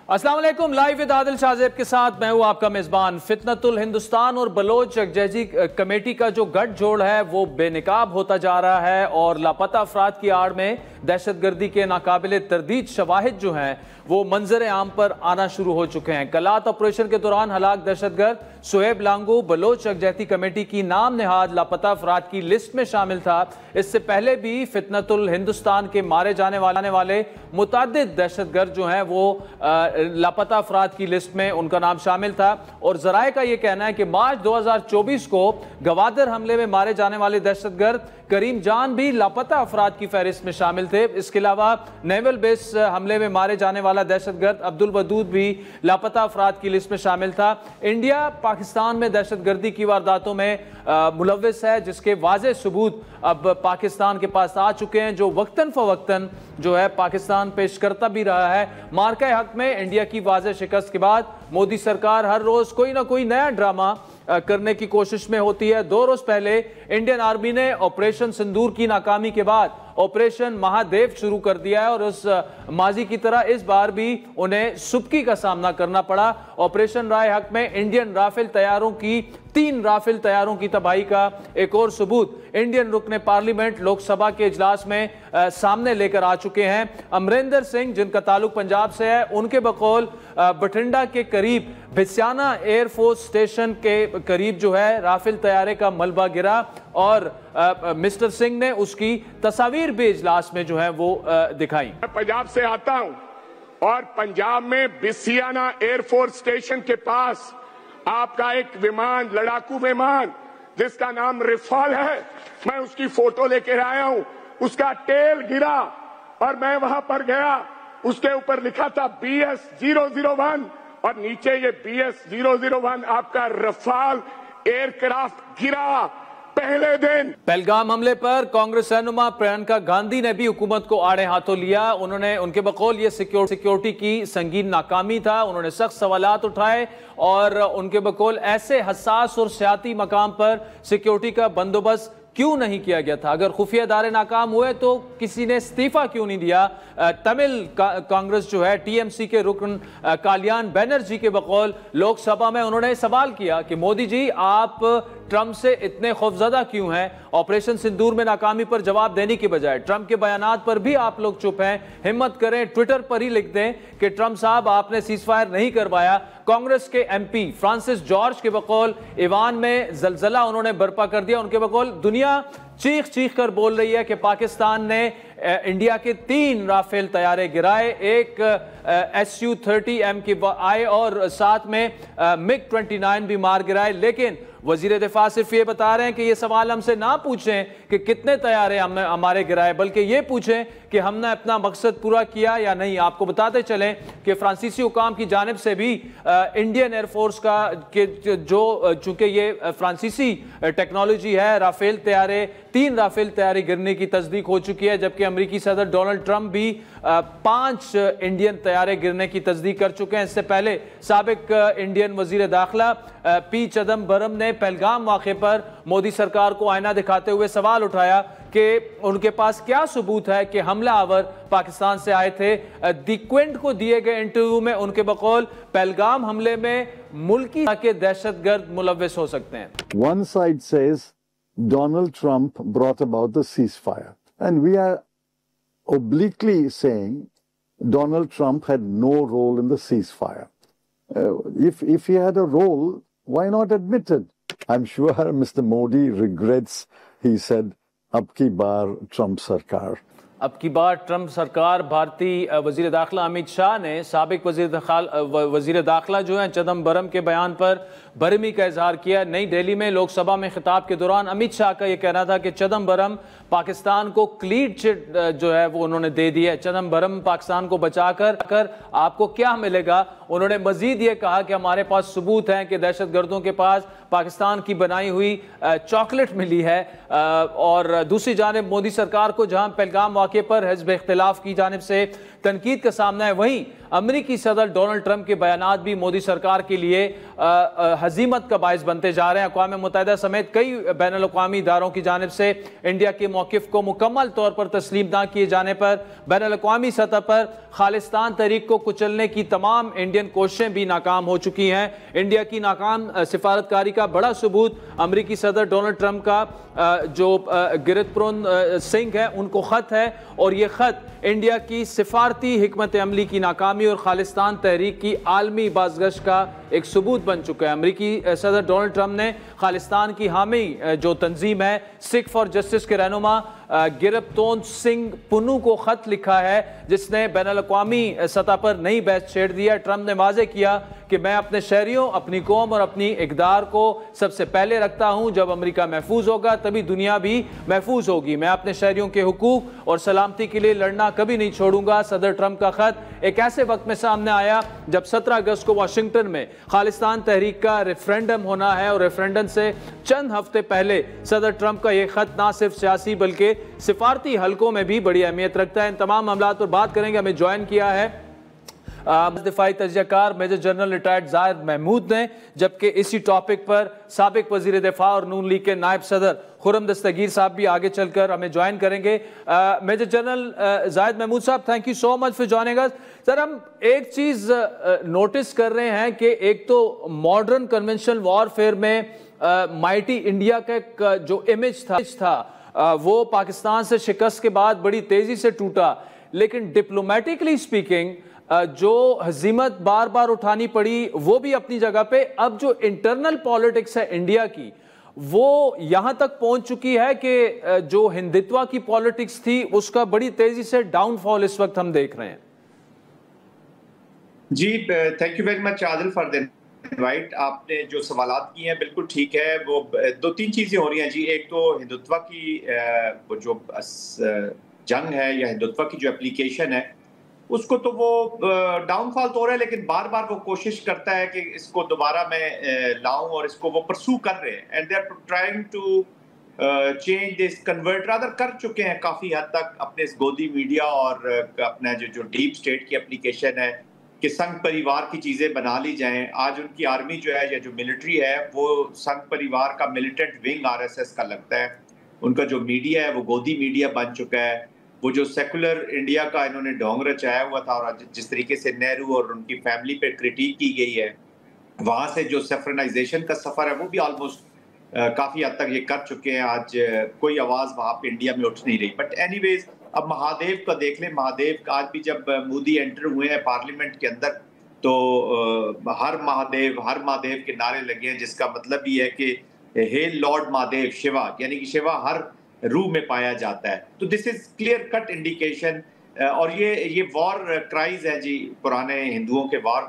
अस्सलाम वालेकुम। Live with Adil Shahzeb के साथ मैं हूं आपका मेजबान। फितनतुल हिंदुस्तान और बलोच यकजहती कमेटी का जो गठजोड़ है वो बेनकाब होता जा रहा है और लापता अफराद की आड़ में दहशतगर्दी के नाकाबिले तरदीद शवाहिद जो हैं वो मंजर आम पर आना शुरू हो चुके हैं। कलात ऑपरेशन के दौरान हलाक दहशतगर्द सुहेब लांगू बलोच यकजहती कमेटी की नाम नेहाद लापता अफराद की लिस्ट में शामिल था। इससे पहले भी फितनतुल हिंदुस्तान के मारे जाने वाले मुतादिद दहशतगर्द जो हैं वो लापता अफराद की लिस्ट में उनका नाम शामिल था। और जराए का यह कहना है कि मार्च 2024 को गवादर हमले में मारे जाने वाले दहशतगर्द करीम जान भी लापता अफराद की फहरिस्त में शामिल थे। इसके अलावा नेवल बेस हमले में मारे जाने वाला दहशतगर्द अब्दुल वदूद भी लापता अफराद की लिस्ट में शामिल था। इंडिया पाकिस्तान में दहशतगर्दी की वारदातों में मुलव्विस है, जिसके वाज़े सबूत अब पाकिस्तान के पास आ चुके हैं, जो वक्तन फवक्तन जो है पाकिस्तान पेश करता भी रहा है। मार्का हक में इंडिया की वाज़े शिकस्त के बाद मोदी सरकार हर रोज कोई ना कोई नया ड्रामा करने की कोशिश में होती है। 2 रोज पहले इंडियन आर्मी ने ऑपरेशन सिंदूर की नाकामी के बाद ऑपरेशन महादेव शुरू कर दिया है और उस माजी की तरह इस बार भी उन्हें सुबकी का सामना करना पड़ा। ऑपरेशन राय हक में इंडियन राफेल तैयारों की 3 राफेल तैयारों की तबाही का एक और सबूत इंडियन रुकने पार्लियामेंट लोकसभा के इजलास में सामने लेकर आ चुके हैं। अमरिंदर सिंह, जिनका ताल्लुक पंजाब से है, उनके बकौल बठिंडा के करीब भिसियाना एयरफोर्स स्टेशन के करीब जो है राफेल तैयारे का मलबा गिरा और मिस्टर सिंह ने उसकी तस्वीर भी इजलास में जो है वो दिखाई। मैं पंजाब से आता हूं और पंजाब में भिसियाना एयरफोर्स स्टेशन के पास आपका एक विमान, लड़ाकू विमान जिसका नाम रिफाल है, मैं उसकी फोटो लेकर आया हूं। उसका टेल गिरा और मैं वहां पर गया, उसके ऊपर लिखा था BS-001 और नीचे ये BS-001 आपका रफाल एयरक्राफ्ट गिरा पहले दिन। पहलगाम हमले पर कांग्रेस रहनुमा प्रियंका गांधी ने भी हुकूमत को आड़े हाथों लिया। उनके बकौल ये सिक्योरिटी की संगीन नाकामी था। उन्होंने सख्त सवालात उठाए और उनके बकौल ऐसे हसास और सियाती मकाम पर सिक्योरिटी का बंदोबस्त क्यों नहीं किया गया था? अगर खुफिया इदारे नाकाम हुए तो किसी ने इस्तीफा क्यों नहीं दिया? तमिल कांग्रेस जो है TMC के रुकन कल्याण बनर्जी के बकौल लोकसभा में उन्होंने सवाल किया कि मोदी जी आप ट्रंप से इतने खौफजदा क्यों हैं? ऑपरेशन सिंदूर में नाकामी पर जवाब देने की बजाय ट्रंप के बयानात पर भी आप लोग चुप हैं। हिम्मत करें ट्विटर पर ही लिख दें कि ट्रंप साहब आपने सीजफायर नहीं करवाया। कांग्रेस के MP फ्रांसिस जॉर्ज के बकौल ईवान में जलजला उन्होंने बर्पा कर दिया। उनके बकौल दुनिया चीख चीख कर बोल रही है कि पाकिस्तान ने इंडिया के 3 राफेल तैयारे गिराए, एक Su-30M की आए और साथ में MiG-29 भी मार गिराए। लेकिन वजीर दिफा सिर्फ ये बता रहे हैं कि ये सवाल हमसे ना पूछें कि कितने तैयारे हमारे गिराए, बल्कि ये पूछें कि हमने अपना मकसद पूरा किया या नहीं। आपको बताते चलें कि फ्रांसीसी हुकाम की जानिब से भी इंडियन एयरफोर्स का जो चूंकि ये फ्रांसीसी टेक्नोलॉजी है, राफेल तैयारे 3 राफेल तैयारे गिरने की तस्दीक हो चुकी है, जबकि अमेरिकी सदर डोनाल्ड ट्रंप भी 5 इंडियन तैयारे गिरने की तस्दीक कर चुके हैं। इससे पहले साबिक इंडियन वजीर दाखिला P चिदम्बरम ने पहलगाम वाक़े पर मोदी सरकार को आईना दिखाते हुए सवाल उठाया कि उनके पास क्या सबूत है कि हमलावर पाकिस्तान से आए थे। दी क्विंट को दिए गए इंटरव्यू में उनके बकौल पहलगाम हमले में मुल्की के दहशतगर्द मुलव्विस हो सकते हैं। One side says Donald Trump brought about the ceasefire, and we are obliquely saying Donald Trump had no role in the ceasefire. If he had a role, why not admit it? I'm sure Mr. Modi regrets, he said, अब की बार Trump सरकार। अब की बार Trump सरकार। भारतीय वजीर दाखिला अमित शाह ने साबिक वजीर दाखिला जो है चिदम्बरम के बयान पर बरहमी का इजहार किया। नई दिल्ली में लोकसभा में खिताब के दौरान अमित शाह का यह कहना था कि चिदम्बरम पाकिस्तान को क्लीन चिट जो है वो उन्होंने दे दी है। चिदम्बरम पाकिस्तान को बचाकर आपको क्या मिलेगा? उन्होंने मजीद ये कहा कि हमारे पास सबूत हैं कि दहशतगर्दों के पास पाकिस्तान की बनाई हुई चॉकलेट मिली है। और दूसरी जानिब मोदी सरकार को जहां पहलगाम वाक़े पर हिज़्ब इख्तिलाफ की जानिब से तनकीद का सामना है, वहीं अमरीकी सदर डोनाल्ड ट्रंप के बयानात भी मोदी सरकार के लिए हजीमत का बायस बनते जा रहे हैं। अक़वाम मुत्तहिदा समेत कई बैनुल-अक़वामी इदारों की जानिब से इंडिया के मौक़िफ़ को मुकम्मल तौर पर तस्लीम न किए जाने पर बैनुल-अक़वामी सतह पर खालिस्तान तहरीक को कुचलने की तमाम इंडियन कोशिशें भी नाकाम हो चुकी हैं। इंडिया की नाकाम सिफारतकारी का बड़ा सबूत अमरीकी सदर डोनाल्ड ट्रंप का जो गिरतपुरन सिंह है उनको ख़त है, और ये ख़त इंडिया की सिफारती हिकमत अमली की नाकामी और खालिस्तान तहरीक की आलमी बाज़गश का एक सबूत बन चुका है। अमरीकी सदर डोनाल्ड ट्रंप ने खालिस्तान की हामी जो तंजीम है सिख फॉर जस्टिस के रहनुमा गिरतपुरन सिंह पुन्नू को ख़त लिखा है, जिसने बैनुल-अक़वामी सतह पर नई बहस छेड़ दिया। ट्रंप ने वाज़ेह किया कि मैं अपने शहरियों, अपनी कौम और अपनी इक़दार को सबसे पहले रखता हूँ। जब अमरीका महफूज होगा तभी दुनिया भी महफूज होगी। मैं अपने शहरियों के हुकूक और सलामती के लिए लड़ना कभी नहीं छोड़ूंगा। सदर ट्रंप का ख़त एक ऐसे वक्त में सामने आया जब 17 अगस्त को वाशिंगटन में खालिस्तान तहरीक का रेफरेंडम होना है, और रेफरेंडम से चंद हफ्ते पहले सदर ट्रंप का यह ख़त ना सिर्फ सियासी बल्कि सिफारती हलकों में भी बड़ी अहमियत रखता है। इन तमाम मामलात पर बात करेंगे। हमें ज्वाइन किया है दिफाई तजियाकार major general retired Zahid Mahmood ने, जबकि इसी टॉपिक पर साबिक वजीर दिफा और नून लीग के नायब सदर खुर्रम दस्तगीर साहब भी आगे चलकर हमें ज्वाइन करेंगे। मेजर जनरल जाहिद महमूद साहब, thank you so much for joining us. Sir, हम एक चीज नोटिस कर रहे हैं कि एक तो मॉडर्न कन्वेंशनल वॉरफेयर में माइटी इंडिया का जो इमेज था वो पाकिस्तान से शिकस्त के बाद बड़ी तेजी से टूटा, लेकिन डिप्लोमेटिकली स्पीकिंग जो हजीमत बार बार उठानी पड़ी वो भी अपनी जगह पे। अब जो इंटरनल पॉलिटिक्स है इंडिया की वो यहां तक पहुंच चुकी है कि जो हिंदुत्व की पॉलिटिक्स थी उसका बड़ी तेजी से डाउनफॉल इस वक्त हम देख रहे हैं। जी, thank you very much Adil for the invite. आपने जो सवालात किए हैं बिल्कुल ठीक है। वो दो तीन चीजें हो रही हैं जी। एक तो हिंदुत्व की जो जंग है या हिंदुत्व की जो एप्लीकेशन है उसको तो वो डाउनफॉल तो हो रहा है, लेकिन बार बार वो कोशिश करता है कि इसको दोबारा मैं लाऊं, और इसको वो परसू कर रहे हैं। And they are trying to change this, convert rather कर चुके हैं काफ़ी हद तक अपने इस गोदी मीडिया और अपना जो डीप स्टेट की एप्लीकेशन है कि संघ परिवार की चीज़ें बना ली जाएं। आज उनकी आर्मी जो है या जो मिलिट्री है वो संघ परिवार का मिलिटेंट विंग RSS का लगता है। उनका जो मीडिया है वो गोदी मीडिया बन चुका है। वो जो सेकुलर इंडिया का इन्होंने ढोंग रचाया हुआ था, और जिस तरीके से नेहरू और उनकी फैमिली पे क्रिटिक की गई है, वहाँ से जो सेफरनाइजेशन का सफ़र है वो भी ऑलमोस्ट काफ़ी हद तक ये कर चुके हैं। आज कोई आवाज़ वहाँ पे इंडिया में उठ नहीं रही। बट एनीवेज, अब महादेव का देख लें। महादेव आज भी जब मोदी एंटर हुए हैं पार्लियामेंट के अंदर तो हर महादेव के नारे लगे हैं, जिसका मतलब ये है कि हे लॉर्ड महादेव शिवा, यानी कि शिवा हर रूह में पाया जाता है। तो this is clear cut indication. और ये वॉर क्राइज है जी, पुराने हिंदुओं के वॉर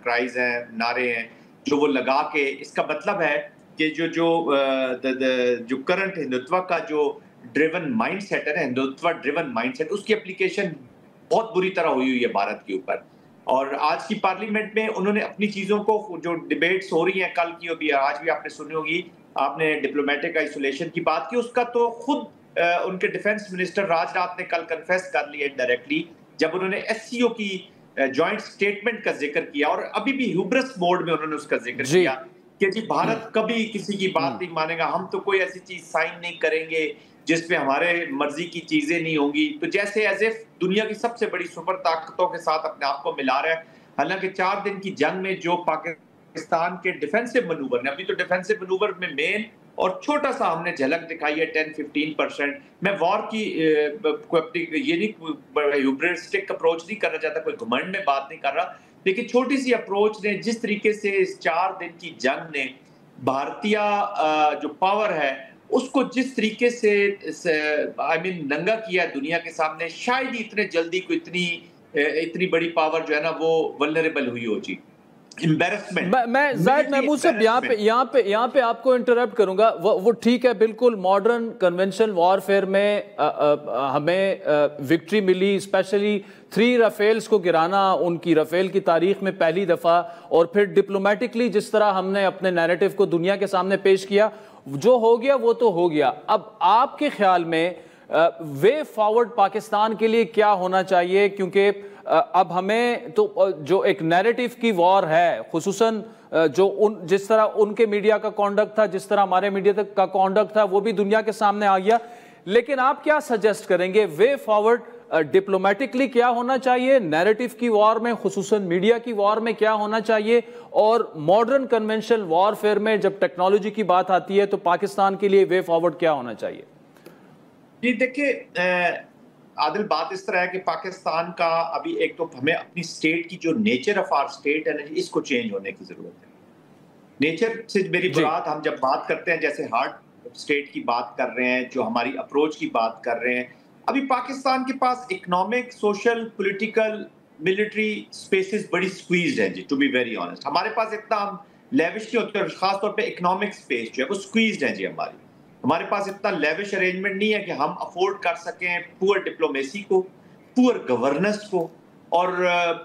क्राइज हैं, नारे हैं जो वो लगा के, इसका मतलब है कि जो करंट हिंदुत्व का जो ड्रिवन माइंडसेट है, हिंदुत्व ड्रिवन माइंडसेट, उसकी एप्लीकेशन बहुत बुरी तरह हुई है भारत के ऊपर। और आज की पार्लियामेंट में उन्होंने अपनी चीज़ों को, जो डिबेट्स हो रही हैं कल की भी आज भी आपने सुनी होगी, आपने डिप्लोमेटिक आइसोलेशन की बात की, उसका तो खुद उनके डिफेंस मिनिस्टर राजनाथ ने कल कन्फेस कर लिया डायरेक्टली, जब उन्होंने SCO की जॉइंट स्टेटमेंट का जिक्र किया, और अभी भी ह्यूब्रिस मोड में उन्होंने उसका जिक्र किया कि जी भारत कभी किसी की बात नहीं मानेगा, हम तो कोई ऐसी चीज साइन नहीं करेंगे जिसपे हमारे मर्जी की चीजें नहीं होंगी। तो जैसे एज इफ दुनिया की सबसे बड़ी सुपर ताकतों के साथ अपने आप को मिला रहा है। हालांकि 4 दिन की जंग में जो पाकिस्तान के डिफेंसिव मनूवर ने, अभी तो डिफेंसिव मनूवर में मेन और छोटा सा हमने झलक दिखाई है 10-15%। मैं वॉर की ये नहीं ह्यूब्रिस्टिक अप्रोच नहीं करना चाहता, कोई घमंड में बात नहीं कर रहा, लेकिन छोटी सी अप्रोच ने जिस तरीके से इस 4 दिन की जंग ने भारतीय जो पावर है उसको जिस तरीके से नंगा किया दुनिया के सामने, शायद ही इतने जल्दी कोई इतनी बड़ी पावर जो है ना वो वल्नरेबल हुई हो जी। एम्बैरेसमेंट। मैं जाहिद महमूद साहब यहाँ पे आपको इंटरप्ट करूंगा। वो ठीक है, बिल्कुल मॉडर्न कन्वेंशनल वॉरफेयर में हमें विक्ट्री मिली, स्पेशली 3 राफेल्स को गिराना उनकी राफेल की तारीख में पहली दफा, और फिर डिप्लोमेटिकली जिस तरह हमने अपने नैरेटिव को दुनिया के सामने पेश किया, जो हो गया वो तो हो गया। अब आपके ख्याल में वे फॉरवर्ड पाकिस्तान के लिए क्या होना चाहिए? क्योंकि अब हमें तो जो एक नैरेटिव की वॉर है, खुसूसन जो जिस तरह उनके मीडिया का कॉन्डक्ट था, जिस तरह हमारे मीडिया का कॉन्डक्ट था, वो भी दुनिया के सामने आ गया। लेकिन आप क्या सजेस्ट करेंगे वे फॉरवर्ड डिप्लोमेटिकली क्या होना चाहिए, नैरेटिव की वॉर में, खुसूसन मीडिया की वॉर में क्या होना चाहिए, और मॉडर्न कन्वेंशनल वॉरफेयर में जब टेक्नोलॉजी की बात आती है तो पाकिस्तान के लिए वे फॉरवर्ड क्या होना चाहिए? जी देखिए आदिल, बात इस तरह है कि पाकिस्तान का अभी एक तो हमें अपनी स्टेट की जो नेचर ऑफ आवर स्टेट है ना, इसको चेंज होने की जरूरत है। नेचर से मेरी बात, हम जब बात करते हैं जैसे हार्ड स्टेट की बात कर रहे हैं, जो हमारी अप्रोच की बात कर रहे हैं, अभी पाकिस्तान के पास economic, social, political, military spaces बड़ी स्क्वीज्ड है जी, टू बी वेरी ऑनेस्ट। हमारे पास इतना हम लेविश नहीं होते, खासतौर पे इकोनॉमिक स्पेस जो है वो स्क्वीज्ड है जी। हमारे पास इतना लेविश अरेंजमेंट नहीं है कि हम अफोर्ड कर सकें पुअर डिप्लोमेसी को, पुअर गवर्नेंस को, और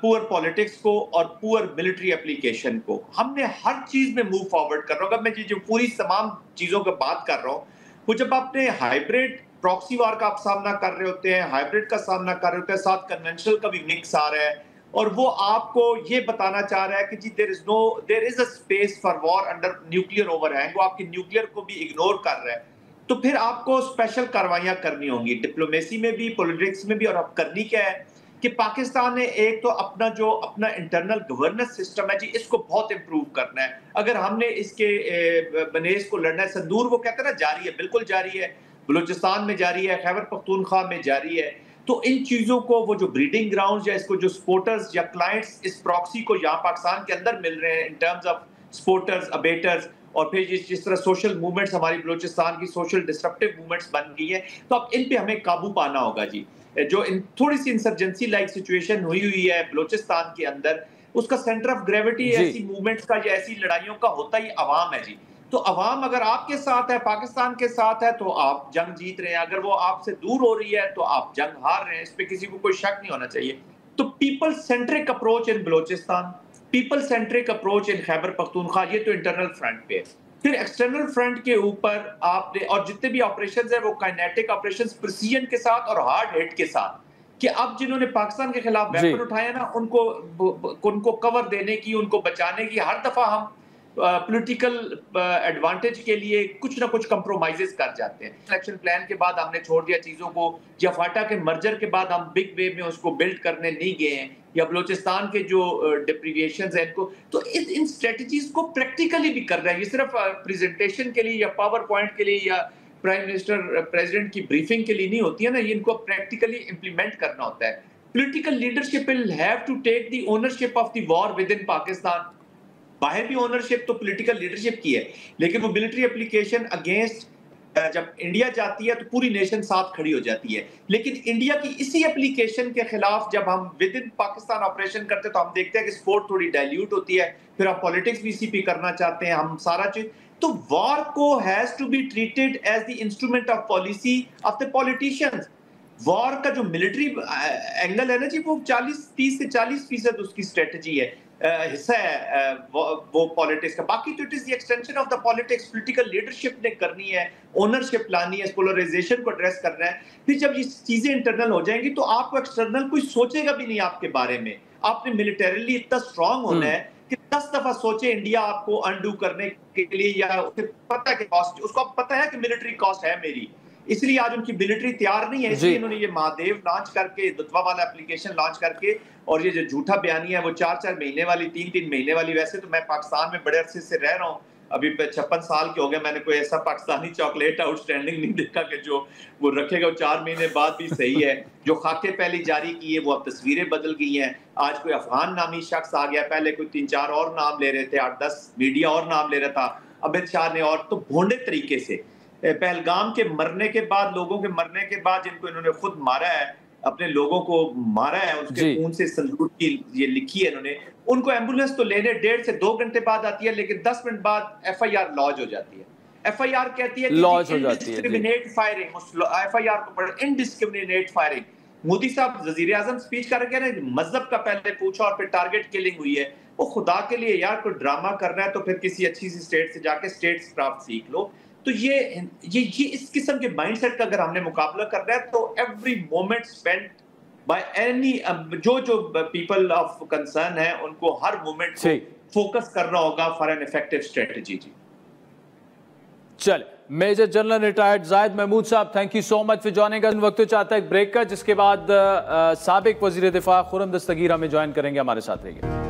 पुअर पॉलिटिक्स को, और पुअर मिलिट्री एप्लीकेशन को। हमने हर चीज में मूव फॉरवर्ड कर रहा हूँ। मैं जो पूरी तमाम चीजों की बात कर रहा हूँ, वो जब आपने हाइब्रिड प्रॉक्सी वार का आप सामना कर रहे होते हैं, हाइब्रिड का सामना कर रहे होते हैं, साथ कन्वेंशनल का भी मिक्स आ रहा है, और वो आपको ये बताना चाह रहा है कि जी there is a space for war under nuclear overhang, वो आपके न्यूक्लियर को भी इग्नोर कर रहा है। तो फिर आपको स्पेशल कार्रवाइयां करनी होंगी डिप्लोमेसी में भी, पॉलिटिक्स में भी। और अब करनी क्या है कि पाकिस्तान ने एक तो अपना इंटरनल गवर्नेंस सिस्टम है जी, इसको बहुत इंप्रूव करना है। अगर हमने इसके बनेस को लड़ना है, संदूर वो कहते हैं ना जारी है, बिल्कुल जारी है, बलूचिस्तान में जारी है, खैबर पख्तूनख्वा में जारी है। तो इन चीजों को, वो जो ब्रीडिंग ग्राउंड या इसको जो स्पोर्टर्स या क्लाइंट्स इस प्रॉक्सी को यहाँ पाकिस्तान के अंदर मिल रहे हैं इन टर्म्स ऑफ स्पोर्टर्स, अबेटर्स, और फिर जिस तरह सोशल मूवमेंट्स हमारी बलूचिस्तान की सोशल डिस्ट्रप्टिव मूवमेंट्स बन गई है, तो अब इन पे हमें काबू पाना होगा जी। जो थोड़ी सी इंसर्जेंसी लाइक सिचुएशन हुई है बलूचिस्तान के अंदर, उसका सेंटर ऑफ ग्रेविटी ऐसी मूवमेंट्स का या ऐसी लड़ाइयों का होता ही अवाम है जी। तो अवाम अगर आपके साथ है, पाकिस्तान के साथ है, तो आप जंग जीत रहे हैं। अगर वो आपसे दूर हो रही है तो आप जंग हार रहे हैं। इस पे किसी को कोई शक नहीं होना चाहिए। तो people centric approach in Balochistan, people centric approach in Khyber Pakhtunkhwa, ये तो इंटरनल फ्रंट पे है। फिर एक्सटर्नल फ्रंट के ऊपर आपने, और जितने भी ऑपरेशंस है वो काइनेटिक ऑपरेशंस प्रिसीजन के साथ और हार्ड हिट के साथ, कि अब जिन्होंने पाकिस्तान के खिलाफ वेपन उठाया ना, उनको कवर देने की, उनको बचाने की, हर दफा हम पॉलिटिकल एडवांटेज के लिए कुछ ना कुछ कंप्रोमाइजेस कर जाते हैं। इलेक्शन प्लान के बाद हमने छोड़ दिया चीजों को, या फाटा के मर्जर के बाद हम बिग वे में उसको बिल्ड करने नहीं गए हैं, या बलूचिस्तान के जो डिप्रीविएशंस हैं इनको, तो इन स्ट्रेटजीज को प्रैक्टिकली भी कर रहे हैं। ये सिर्फ प्रेजेंटेशन के लिए या पावर पॉइंट के लिए या प्राइम मिनिस्टर प्रेसिडेंट की ब्रीफिंग के लिए नहीं होती है ना, ये इनको प्रैक्टिकली इंप्लीमेंट करना होता है। Political leadership will have to take the ownership of the war within Pakistan. बाहर भी ओनरशिप तो पॉलिटिकल लीडरशिप की है, लेकिन वो मिलिट्री एप्लीकेशन अगेंस्ट जब इंडिया जाती है तो पूरी नेशन साथ खड़ी हो जाती है। लेकिन इंडिया की इसी एप्लीकेशन के खिलाफ जब हम विद इन पाकिस्तान ऑपरेशन करते हैं तो हम देखते हैं कि स्पोर्ट थोड़ी डाइल्यूट होती है, फिर हम पॉलिटिक्स बीसीपी करना चाहते हैं, हम सारा चीज। तो वॉर को has to be treated as the instrument of policy of the politicians. War का जो मिलिट्री एंगल है ना जी, वो 30 से 40% उसकी स्ट्रेटजी है, हिस्सा है वो पॉलिटिक्स का। बाकी तो it is the extension of the politics. Political leadership ने करनी है, ओनरशिप लानी है, पोलराइजेशन को एड्रेस करना है। फिर जब ये चीजें इंटरनल हो जाएंगी तो आपको एक्सटर्नल कोई सोचेगा भी नहीं आपके बारे में। आपने मिलिटरीली इतना स्ट्रांग होना है कि 10 दफा सोचे इंडिया आपको अनडू करने के लिए, या उसे पता है कि कॉस्ट, उसको पता है कि मिलिट्री कॉस्ट है मेरी, इसलिए आज उनकी मिलिट्री तैयार नहीं है। इसलिए इन्होंने ये महादेव लॉन्च करके, दुतवा वाला एप्लीकेशन लॉन्च करके, और ये जो झूठा बयानिया है वो 4-4 महीने वाली, 3-3 महीने वाली। वैसे तो मैं पाकिस्तान में बड़े अरसे से रह रहा हूँ, अभी 56 साल के हो गए, मैंने कोई ऐसा पाकिस्तानी चॉकलेट आउटस्टैंडिंग नहीं देखा कि जो वो रखेगा वो 4 महीने बाद भी सही है। जो खाके पहले जारी की है वो अब तस्वीरें बदल गई हैं। आज कोई अफगान नामी शख्स आ गया, पहले कोई 3-4 और नाम ले रहे थे, 8-10 मीडिया और नाम ले रहा था, अमित शाह ने, और तो भोंडे तरीके से। पहलगाम के मरने के बाद, लोगों के मरने के बाद, जिनको इन्होंने खुद मारा है, अपने लोगों को मारा है, उसके खून से संदूक की ये लिखी है इन्होंने, उनको एम्बुलेंस तो लेने 1.5 से 2 घंटे बाद आती है, लेकिन 10 मिनट बाद एफआईआर लॉज हो जाती है। एफआईआर कहती है लॉज हो जाती है, इंडिस्क्रिमिनेट फायरिंग, उस एफआईआर को पढ़, इंडिस्क्रिमिनेट फायरिंग। मोदी साहब वजीर आजम स्पीच कर रहे हैं, मजहब का पहले पूछा और फिर टारगेट किलिंग हुई है। वो खुदा के लिए यार कोई ड्रामा कर रहा है तो फिर किसी अच्छी सी स्टेट से जाके स्टेट क्राफ्ट सीख लो। तो ये इस किस्म के माइंडसेट का अगर हमने मुकाबला करना है तो every moment spent by any जो पीपल ऑफ कंसर्न है उनको हर मोमेंट को फोकस करना होगा फॉर एन इफेक्टिव स्ट्रेटजी। जी चल, major general retired Zahid Mahmood साहब, thank you so much for joining us. वक्त चाहता है एक ब्रेक का, जिसके बाद साबिक वजीर दिफा खुर्रम दस्तगीर हमें ज्वाइन करेंगे, हमारे साथ रहेंगे।